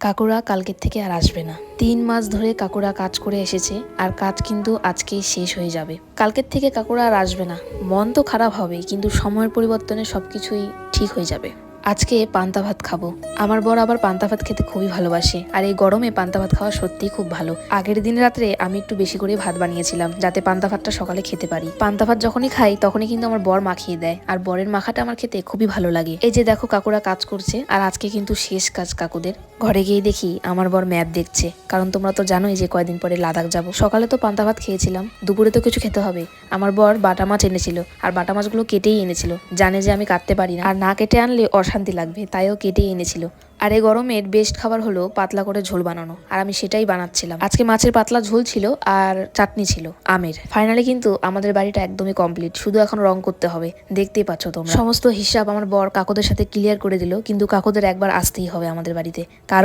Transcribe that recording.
কাকুরা কালকের থেকে আর আসবে না। 3 মাস ধরে কাকুরা কাজ করে এসেছে, আর কাজ কিন্তু আজকেই শেষ হয়ে যাবে। কালকের থেকে কাকুরা আর আসবে না। মন তো খারাপ হবে, কিন্তু সময়ের পরিবর্তনে সবকিছুই ঠিক হয়ে যাবে। আজকে পান্তা ভাত খাবো। আমার বর আবার পান্তা ভাত খেতে খুবই ভালোবাসে, আর এই গরমে পান্তা ভাত খাওয়া সত্যিই খুব ভালো। আগের দিন রাত্রে আমি একটু বেশি করে ভাত বানিয়েছিলাম, যাতে পান্তা ভাতটা সকালে খেতে পারি। পান্তা ভাত যখনই খাই তখনই কিন্তু আমার বর মাখিয়ে দেয়, আর বরের মাখাটা আমার খেতে খুবই ভালো লাগে। এই যে দেখো কাকুরা কাজ করছে, আর আজকে কিন্তু শেষ কাজ কাকুদের। ঘরে গিয়ে দেখি আমার বর ম্যাপ দেখছে, কারণ তোমরা তো জানোই যে কয়দিন পরে লাদাখ যাব। সকালে তো পান্তা ভাত খেয়েছিলাম, দুপুরে তো কিছু খেতে হবে। আমার বর বাটা মাছ এনেছিল, আর বাটা মাছগুলো কেটেই এনেছিল। জানে যে আমি কাটতে পারি না, আর না কেটে আনলে অশান্তি লাগবে, তাইও কেটেই এনেছিল। আর এই গরমের বেস্ট খাবার হলো পাতলা করে ঝোল বানানো, আর আমি সেটাই বানাচ্ছিলাম। আজকে মাছের পাতলা ঝোল ছিল, আর চাটনি ছিল আমের। ফাইনালি কিন্তু আমাদের বাড়িটা একদমই কমপ্লিট, শুধু এখন রং করতে হবে। দেখতেই পাচ্ছ তোমরা। সমস্ত হিসাব আমার বর কাকুদের সাথে ক্লিয়ার করে দিল, কিন্তু কাকুদের একবার আসতেই হবে আমাদের বাড়িতে, কারণ